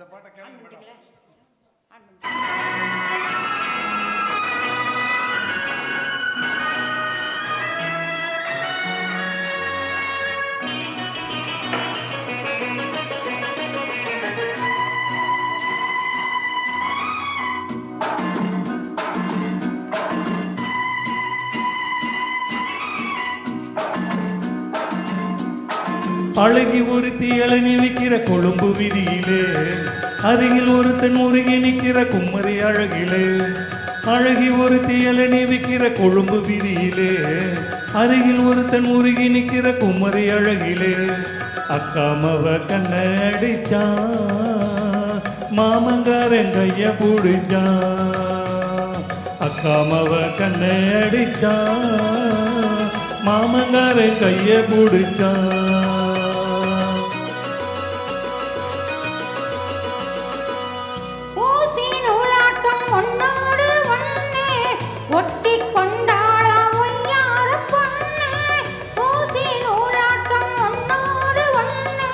இந்த பாட்டை கேளுங்க மேடம். அழகி ஒருத்தி இளநி விற்கிற கொழும்பு வீதியிலே, அருகில் ஒருத்தன் முருகி நிற்கிற குமரி அழகிலே. அழகி ஒருத்தி இளநி விற்கிற கொழும்பு வீதியிலே, அருகில் ஒருத்தன் முருகி நிற்கிற குமரி அழகிலே. அக்காமவ கண்ண அடிச்சா, மாமங்காரன் கைய பிடிச்சா. அக்காமவ கண்ண அடிச்சா, மாமங்காரன் கைய பிடிச்சா. ஒட்டி கொண்டாளா ஒய்யார பொண்ணே, ஊசி நூலாட்டம் ஒன்னோடு ஒண்ணே.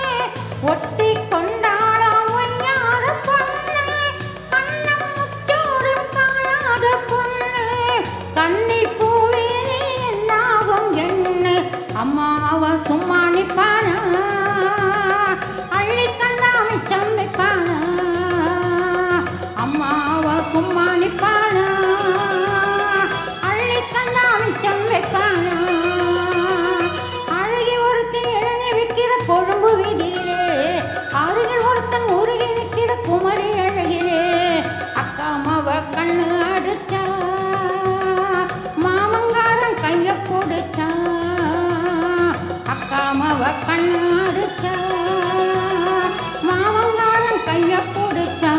ஒட்டி கொண்டாளா ஒய்யார பொண்ணே, கண்ணம் முற்றோடும் காயாத பொண்ணே. கண்ணி பூவே நீ என்னாகும் எண்ணு, அம்மாவ சும்மா நிப்பானா, அள்ளி கண்டா மிச்சம் வைப்பானா. அம்மாவ சும்மா நிப்பானா, அழகி ஒருத்தி இளநி விற்கிற கொழும்பு வீதியிலே, அருகில் ஒருத்தன் உருகி நிற்கிற குமரி அழகிலே. அக்காமவ கண்ணு அடிச்சா, மாமங்காரன் கைய கொடுச்சா. அக்காமவ கண்ணு அடிச்சா, மாமங்காரன் கைய கொடுச்சா.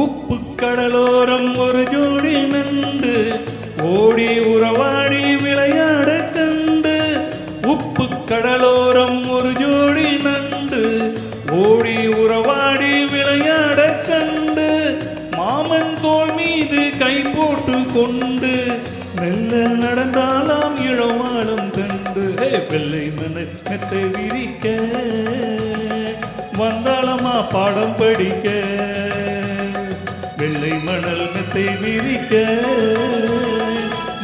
உப்பு கடலோரம் ஒரு ஜோடி நண்டு, ஓடி உறவாடி விளையாட கண்டு. உப்பு கடலோரம் ஒரு ஜோடி நண்டு, ஓடி உறவாடி விளையாட கண்டு. மாமன் தோள் மீது கை போட்டு கொண்டு, மெல்ல நடந்தாலாம் இளவாளும் கண்டு. வெள்ளை மணல் மெத்தை விரிக்க, வந்தாளமா பாடம் படிக்க. வெள்ளை மணல் மெத்தை விரிக்க,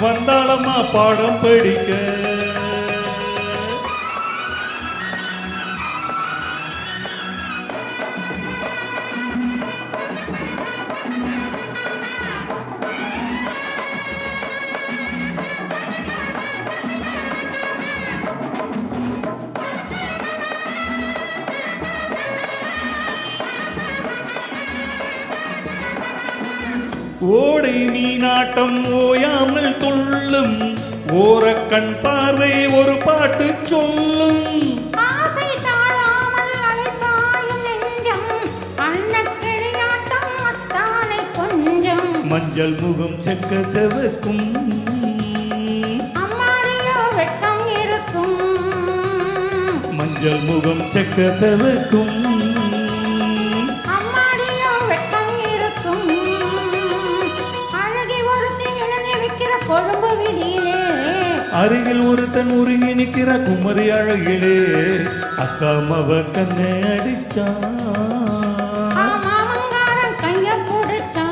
வந்தாளம்மா பாடம் படிக்க. ஓடை மீனாட்டம் ஓயாமல் துள்ளும், ஓரக்கண் பார்வை ஒரு பாட்டு சொல்லும். ஆசை தாழாமல் அலைபாயும் நெஞ்சம், அன்னக்கிளியாட்டம் அத்தானை கொஞ்சம். மஞ்சள் முகம் செக்க செவக்கும், அம்மாடியோ வெட்கம் இருக்கும். மஞ்சள் முகம் செக்க செவக்கும், கொழும்பு வீதியிலே, அருகில் ஒருத்தன் உருகி நிற்கிற குமரி அழகிலே. அக்காமவ கண்ணை அடிச்சா, மாமங்காரன் கைய கொடுச்சா.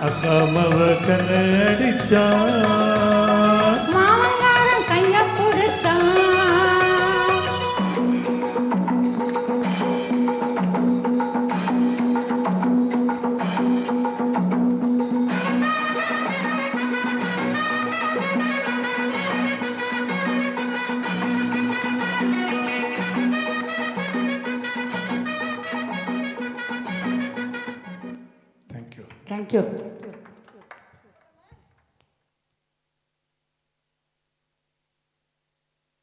அக்காமவ கண்ணை அடிச்சா, மாமங்காரன் கைய கொடுச்சா. Thank you. Thank you.